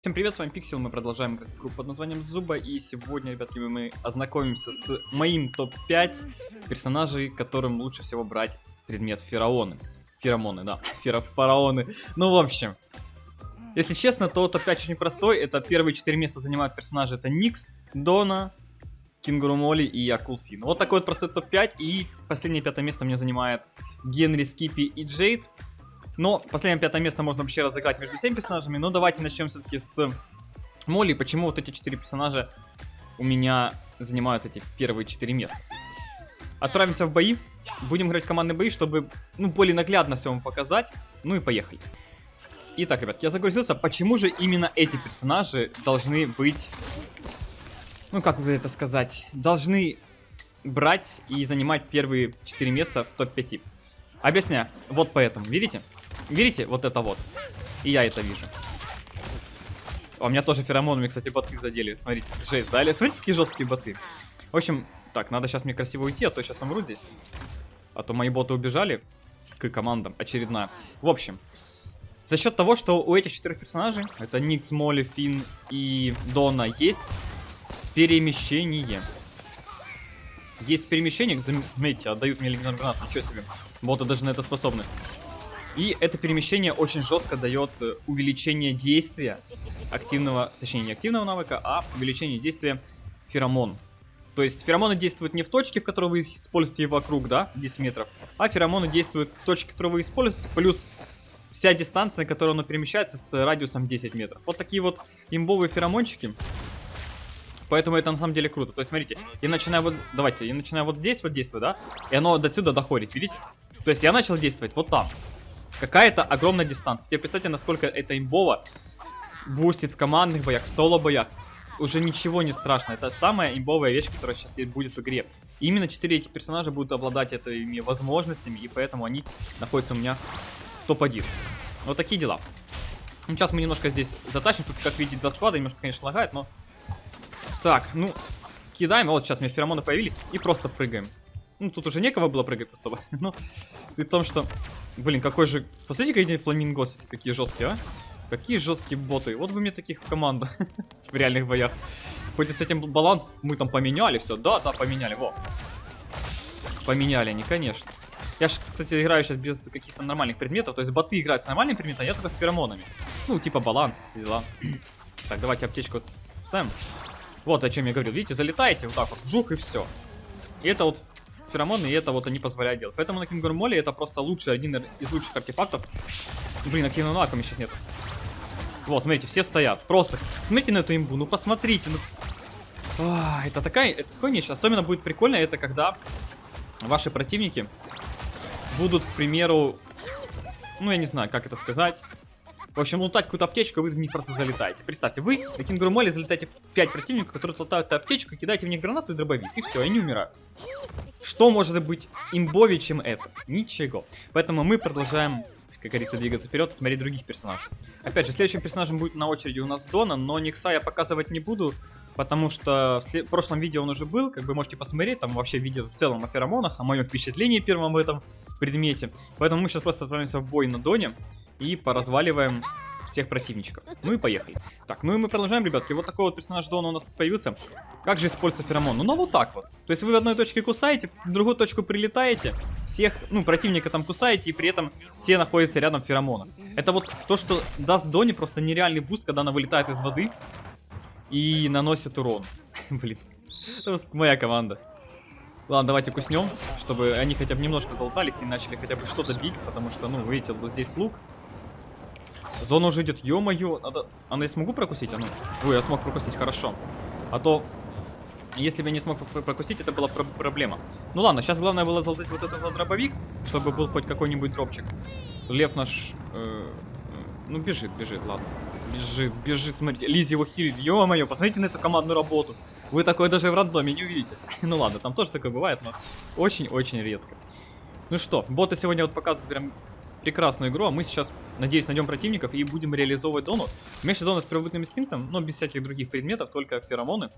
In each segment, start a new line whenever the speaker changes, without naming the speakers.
Всем привет, с вами Пиксел, мы продолжаем играть в игру под названием Зуба, и сегодня, ребятки, мы ознакомимся с моим топ-5 персонажей, которым лучше всего брать предмет фараоны. Феромоны, да, фараоны. Ну, в общем, если честно, то топ-5 очень простой, это первые 4 места занимают персонажи, это Никс, Дона, Кенгуру Молли и Акулфин. Вот такой вот простой топ-5, и последнее 5 место мне занимает Генри, Скиппи и Джейд. Но последнее 5 место можно вообще разыграть между 7 персонажами. Но давайте начнем все-таки с Молли. Почему вот эти 4 персонажа у меня занимают эти первые 4 места? Отправимся в бои. Будем играть в командные бои, чтобы более наглядно все вам показать. Ну и поехали. Итак, ребят, я загрузился. Почему же именно эти персонажи должны быть... Ну, как бы это сказать? Должны брать и занимать первые 4 места в топ-5. Объясняю. Вот поэтому. Видите? Видите? Вот это вот. И я это вижу. У меня тоже феромонами, кстати, боты задели. Смотрите, жесть, да? Смотрите, какие жесткие боты. В общем, так, надо сейчас мне красиво уйти, а то сейчас умру здесь. А то мои боты убежали к командам. Очередная. В общем, за счет того, что у этих 4 персонажей, это Никс, Молли, Финн и Дона, есть перемещение. Есть перемещение, заметьте, отдают мне легендарный гранат, ничего себе. Боты даже на это способны. И это перемещение очень жестко дает увеличение действия активного, точнее не активного навыка, а увеличение действия феромон. То есть феромоны действуют не в точке, в которой вы их используете вокруг, да, 10 метров, а феромоны действуют в точке, которую вы используете, плюс вся дистанция, на которой оно перемещается с радиусом 10 метров. Вот такие вот имбовые феромончики. Поэтому это на самом деле круто. То есть, смотрите, я начинаю вот, давайте, я начинаю вот здесь вот действовать, да, и оно до сюда доходит, видите? То есть я начал действовать вот там. Какая-то огромная дистанция. Теперь представьте, насколько это имбово бустит в командных боях, в соло-боях. Уже ничего не страшно. Это самая имбовая вещь, которая сейчас будет в игре. И именно 4 этих персонажа будут обладать этими возможностями, и поэтому они находятся у меня в топ-1. Вот такие дела. Ну, сейчас мы немножко здесь затащим. Тут, как видите, 2 склада. Немножко, конечно, лагает, но... Так, ну, кидаем. Вот сейчас у меня феромоны появились. И просто прыгаем. Ну, тут уже некого было прыгать особо. Но суть в том, что... Блин, какой же... Посмотрите, какие фламингосы, какие жесткие, а? Какие жесткие боты. Вот бы мне таких в команду. В реальных боях. Хоть и с этим баланс мы там поменяли все. Да, поменяли, во. Поменяли они, конечно. Я же, кстати, играю сейчас без каких-то нормальных предметов. То есть боты играют с нормальными предметами, а я только с феромонами. Ну, типа баланс, все дела. Так, давайте аптечку ставим. Вот о чем я говорил. Видите, залетаете вот так вот, вжух и все. И это вот феромоны, и это вот они позволяют делать. Поэтому на Кенгуру Молли это просто лучший, один из лучших артефактов. Блин, активного навыка у меня сейчас нет. Вот, смотрите, все стоят. Просто смотрите на эту имбу, ну посмотрите. Ну... это такая, это такой нечто. Особенно будет прикольно, это когда ваши противники будут, к примеру, ну я не знаю, как это сказать. В общем, лутать какую-то аптечку, вы в них просто залетаете. Представьте, вы на Кенгуру Молли залетаете в 5 противников, которые лутают эту аптечку, кидаете в них гранату и дробовик. И все, они умирают. Что может быть имбовее, чем это? Ничего. Поэтому мы продолжаем, как говорится, двигаться вперед, смотреть других персонажей. Опять же, следующим персонажем будет на очереди у нас Дона, но Никса я показывать не буду, потому что в прошлом видео он уже был, как бы можете посмотреть, там вообще видео в целом о феромонах, о моем впечатлении первом об этом предмете. Поэтому мы сейчас просто отправимся в бой на Доне и поразваливаем всех противничков. Ну и поехали. Так, ну и мы продолжаем, ребятки. Вот такой вот персонаж Дона у нас появился. Как же используется феромон? Ну вот так вот. То есть вы в одной точке кусаете, в другую точку прилетаете, всех, противника там кусаете, и при этом все находятся рядом феромона. Это вот то, что даст Доне просто нереальный буст, когда она вылетает из воды и наносит урон. Блин, это моя команда. Ладно, давайте куснем, чтобы они хотя бы немножко залутались и начали хотя бы что-то бить, потому что, ну, видите, вот здесь лук. Зона уже идет, ё-моё, надо... я смогу прокусить? Ой, я смог прокусить, хорошо. А то, если бы я не смог прокусить, это была проблема. Ну ладно, сейчас главное было залутать вот этот вот дробовик, чтобы был хоть какой-нибудь дропчик. Лев наш... ну, бежит, ладно. Бежит, смотрите. Лизи его хилит, ё-моё, посмотрите на эту командную работу. Вы такое даже в рандоме не увидите. Ну ладно, там тоже такое бывает, но очень-очень редко. Ну что, боты сегодня вот показывают прям... прекрасную игру, а мы сейчас, надеюсь, найдем противников и будем реализовывать Дону. Вместе Дона с первобытным инстинктом, но без всяких других предметов, только феромоны.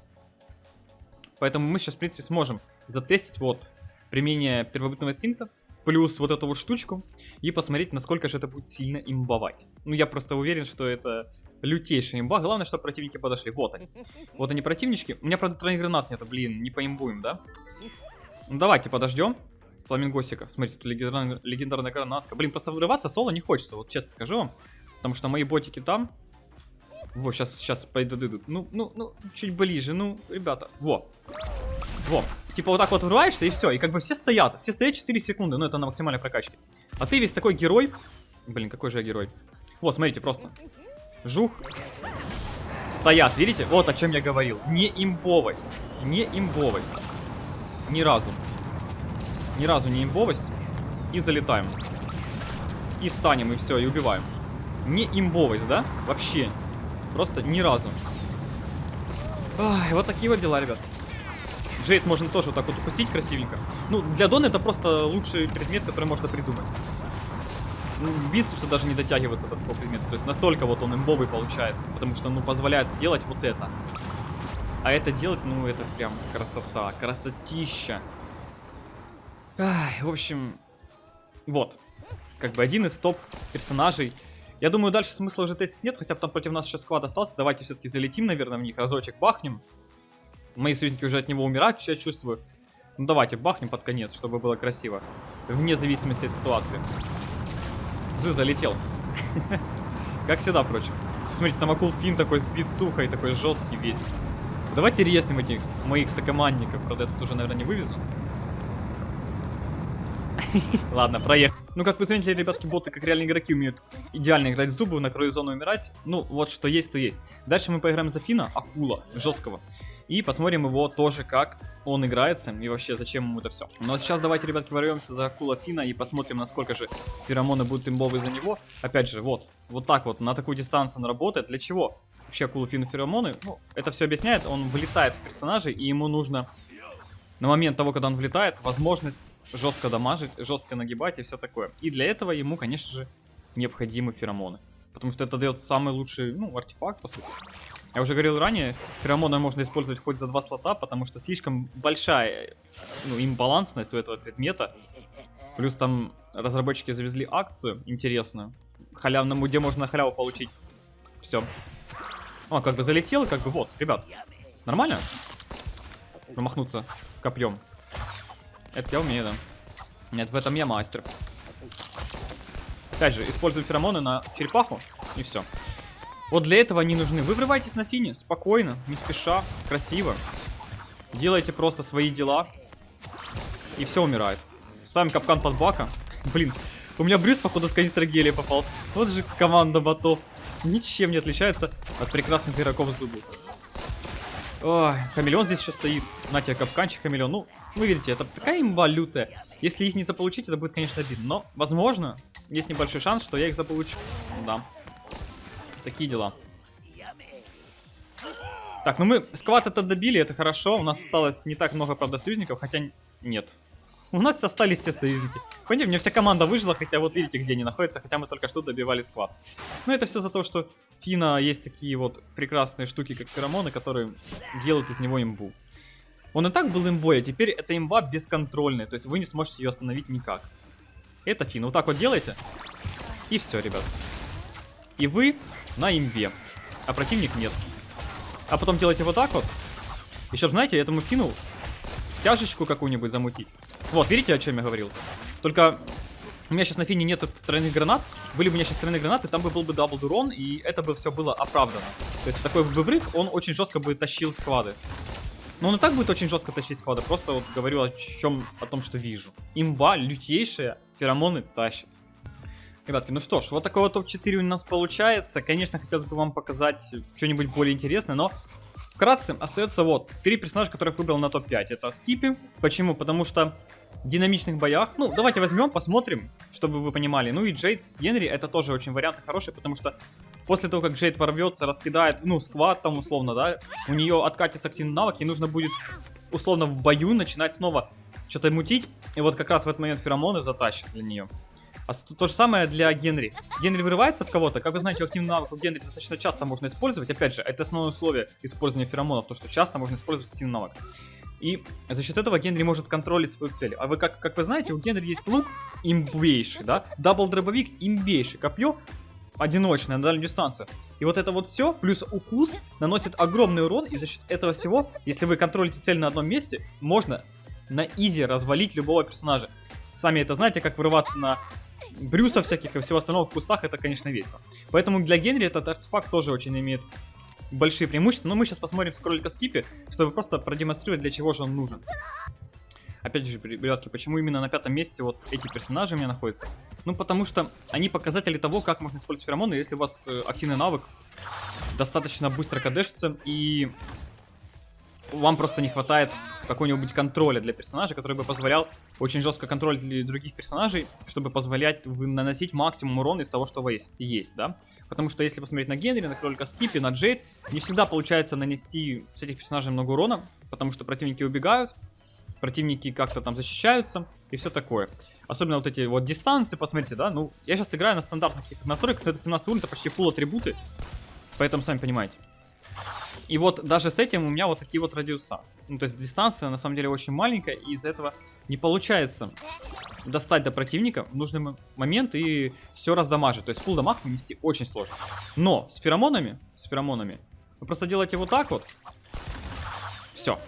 Поэтому мы сейчас, в принципе, сможем затестить вот применение первобытного инстинкта плюс вот эту вот штучку и посмотреть, насколько же это будет сильно имбовать. Ну, я просто уверен, что это лютейшая имба. Главное, чтобы противники подошли. Вот они. Вот они противнички. У меня, правда, тройных гранат нет, блин, не поимбуем, да? Ну, давайте подождем. Фламингосика. Смотрите, тут легендарная гранатка. Блин, просто вырываться соло не хочется, вот честно скажу вам. Потому что мои ботики там. Вот, сейчас пойдут. Ну, чуть ближе, ну, ребята. Во. Типа вот так вот врываешься и все. И как бы все стоят 4 секунды. Ну, это на максимальной прокачке. А ты весь такой герой. Блин, какой же я герой. Вот, смотрите, просто. Жух. Стоят, видите? Вот о чем я говорил. Не имбовость. Не имбовость. Ни разу. Ни разу не имбовость. И залетаем. И станем, и все, и убиваем. Не имбовость, да? Вообще. Просто ни разу. Ай, вот такие вот дела, ребят. Джейд можно тоже вот так вот упустить красивенько. Ну, для Дона это просто лучший предмет, который можно придумать. Ну, бицепсы даже не дотягиваются до такого предмета. То есть настолько вот он имбовый получается. Потому что, ну, позволяет делать вот это. А это делать, ну, это прям красота. Красотища. Ай, в общем, вот. Как бы один из топ-персонажей. Я думаю, дальше смысла уже тестить нет, хотя бы там против нас сейчас сквад остался. Давайте все-таки залетим, наверное, в них, разочек бахнем. Мои союзники уже от него умирают, я чувствую. Ну давайте бахнем под конец, чтобы было красиво. Вне зависимости от ситуации. Зы залетел. Как всегда, впрочем. Смотрите, там акул фин такой с бицухой, такой жесткий весь. Давайте резнем этих моих сокомандников. Правда, я тут уже, наверное, не вывезу. Ладно, проехал. Ну, как вы заметили, ребятки, боты, как реальные игроки, умеют идеально играть в зубы, на краю зоны умирать. Ну, вот что есть, то есть. Дальше мы поиграем за Фина, акула, жесткого. И посмотрим его тоже, как он играется и вообще, зачем ему это все. Но сейчас давайте, ребятки, ворвемся за акула Фина и посмотрим, насколько же феромоны будут имбовые за него. Опять же, вот так вот, на такую дистанцию он работает. Для чего? Вообще акула Фина феромоны, ну, это все объясняет. Он вылетает в персонажей, и ему нужно... На момент того, когда он влетает, возможность жестко дамажить, жестко нагибать и все такое. И для этого ему, конечно же, необходимы феромоны. Потому что это дает самый лучший, ну, артефакт, по сути. Я уже говорил ранее, феромоны можно использовать хоть за 2 слота, потому что слишком большая, ну, имбалансность у этого предмета. Плюс там разработчики завезли акцию интересную, халявному, где можно халяву получить. Все. Он как бы залетел, как бы вот, ребят. Нормально? Промахнуться копьем. Это я умею, да. Нет, в этом я мастер. Опять же, использую феромоны на черепаху, и все. Вот для этого они нужны. Вы врываетесь на Фине, спокойно, не спеша, красиво. Делайте просто свои дела. И все умирает. Ставим капкан под бака. Блин, у меня Брюс, походу, с канистры гелия попался. Вот же команда ботов. Ничем не отличается от прекрасных игроков зубы. Ой, хамелеон здесь еще стоит. На тебе капканчик, хамелеон. Ну, вы видите, это такая имба лютая. Если их не заполучить, это будет, конечно, обидно. Но, возможно, есть небольшой шанс, что я их заполучу. Да. Такие дела. Так, ну мы сквад это добили, это хорошо. У нас осталось не так много, правда, союзников, хотя нет. У нас остались все союзники. Понимаете, мне вся команда выжила, хотя вот видите, где они находятся, хотя мы только что добивали сквад. Но это все за то, что Фина есть такие вот прекрасные штуки, как феромоны, которые делают из него имбу. Он и так был имбой, а теперь эта имба бесконтрольная, то есть вы не сможете ее остановить никак. Это Фина. Вот так вот делаете, и все, ребят. И вы на имбе, а противник нет. А потом делаете вот так вот, и чтобы, знаете, этому Фину стяжечку какую-нибудь замутить. Вот, видите, о чем я говорил? Только у меня сейчас на Фине нет тройных гранат. Были бы у меня сейчас тройные гранаты, там бы был бы дабл дурон, и это бы все было оправдано. То есть такой врыв, он очень жестко бы тащил сквады. Но он и так будет очень жестко тащить сквады. Просто вот говорю о том, что вижу. Имба лютейшая, феромоны тащит. Ребятки, ну что ж, вот такой вот топ-4 у нас получается. Конечно, хотелось бы вам показать что-нибудь более интересное, но вкратце остается вот 3 персонажа, которых выбрал на топ-5. Это Скипи. Почему? Потому что в динамичных боях, ну, давайте возьмем, посмотрим, чтобы вы понимали. Ну и Джейд с Генри, это тоже очень вариант хороший, потому что после того, как Джейд ворвется, раскидает, ну, сквад там условно, да, у нее откатится активный навык, и нужно будет условно в бою начинать снова что-то мутить, и вот как раз в этот момент феромоны затащат для нее. А то же самое для Генри. Генри вырывается в кого-то, как вы знаете, активный навык у Генри достаточно часто можно использовать. Опять же, это основное условие использования феромонов, то, что часто можно использовать активный навык. И за счет этого Генри может контролить свою цель. А вы, как вы знаете, у Генри есть лук имбейший, да? Дабл-дробовик имбейший. Копье одиночное на дальнюю дистанцию. И вот это вот все, плюс укус, наносит огромный урон. И за счет этого всего, если вы контролите цель на одном месте, можно на изи развалить любого персонажа. Сами это знаете, как вырываться на Брюса всяких и всего остального в кустах, это, конечно, весело. Поэтому для Генри этот артефакт тоже очень имеет большие преимущества. Но мы сейчас посмотрим с кролика Скипи, чтобы просто продемонстрировать, для чего же он нужен. Опять же, ребятки, почему именно на 5-м месте вот эти персонажи у меня находятся? Ну, потому что они показатели того, как можно использовать феромоны, если у вас активный навык достаточно быстро кадешится, и вам просто не хватает какого-нибудь контроля для персонажа, который бы позволял очень жестко контролить других персонажей, чтобы позволять наносить максимум урона из того, что у вас есть, да? Потому что если посмотреть на Генри, на кролика Скипи, на Джейд, не всегда получается нанести с этих персонажей много урона, потому что противники убегают, противники как-то там защищаются и все такое. Особенно вот эти вот дистанции, посмотрите, да? Ну, я сейчас играю на стандартных каких-то настройках, но это 17 уровень, это почти фулл атрибуты, поэтому сами понимаете. И вот даже с этим у меня вот такие вот радиуса. Ну, то есть дистанция на самом деле очень маленькая, и из-за этого не получается достать до противника в нужный момент и все раздамажить. То есть фулл дамаг нанести очень сложно. Но с феромонами, вы просто делаете вот так вот. Все.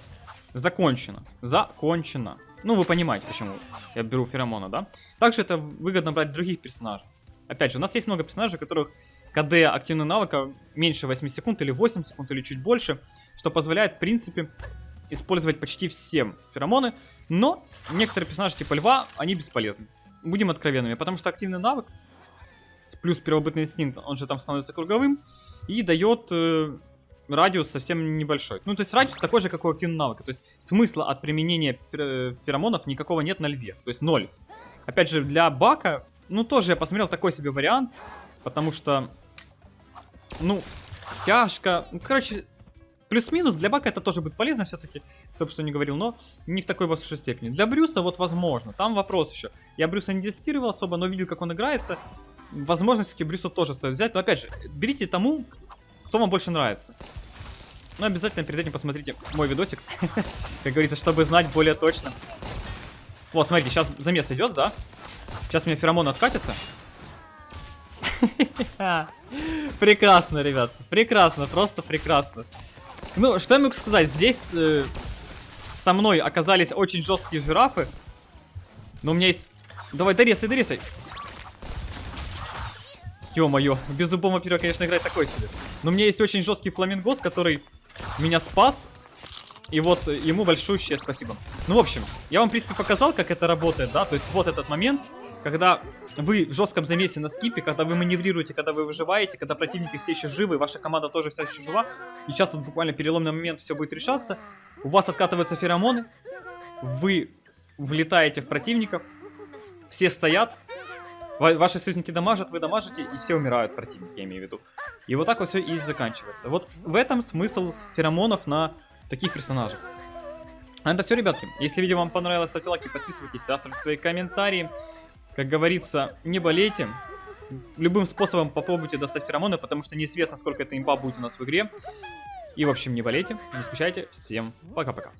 Закончено. Закончено. Ну, вы понимаете, почему я беру феромона, да? Также это выгодно брать других персонажей. Опять же, у нас есть много персонажей, которых КД активного навыка меньше 8 секунд или 8 секунд или чуть больше, что позволяет, в принципе, использовать почти все феромоны, но некоторые персонажи типа льва, они бесполезны. Будем откровенными, потому что активный навык плюс первобытный инстинкт, он же там становится круговым и дает радиус совсем небольшой. Ну, то есть радиус такой же, как у активного навыка. То есть смысла от применения феромонов никакого нет на льве, то есть 0. Опять же, для Бака, ну, тоже я посмотрел такой себе вариант, потому что, ну, стяжка, ну, короче, плюс-минус, для Бака это тоже будет полезно все-таки, кто бы что ни говорил, но не в такой большой степени. Для Брюса вот возможно, там вопрос еще. Я Брюса не тестировал особо, но видел, как он играется. Возможно, все-таки Брюса тоже стоит взять, но опять же, берите тому, кто вам больше нравится. Но обязательно перед этим посмотрите мой видосик, как говорится, чтобы знать более точно. Вот, смотрите, сейчас замес идет, да? Сейчас мне феромон откатится. Прекрасно, ребят, прекрасно, просто прекрасно. Ну, что я могу сказать, здесь со мной оказались очень жесткие жирафы. Но у меня есть... Давай, дорезай, дорезай. Ё-моё, без зубом вампира, конечно, играть такой себе. Но у меня есть очень жесткий фламингос, который меня спас. И вот ему большущее спасибо. Ну, в общем, я вам, в принципе, показал, как это работает, да? То есть вот этот момент, когда вы в жестком замесе на скипе, когда вы маневрируете, когда вы выживаете, когда противники все еще живы, ваша команда тоже вся еще жива. И сейчас тут буквально переломный момент, все будет решаться. У вас откатываются феромоны. Вы влетаете в противников. Все стоят. Ваши союзники дамажат, вы дамажите, и все умирают, противники, я имею в виду. И вот так вот все и заканчивается. Вот в этом смысл феромонов на таких персонажах. А это все, ребятки. Если видео вам понравилось, ставьте лайки, подписывайтесь, оставьте свои комментарии. Как говорится, не болейте. Любым способом попробуйте достать феромоны, потому что неизвестно, сколько эта имба будет у нас в игре. И, в общем, не болейте, не скучайте. Всем пока-пока.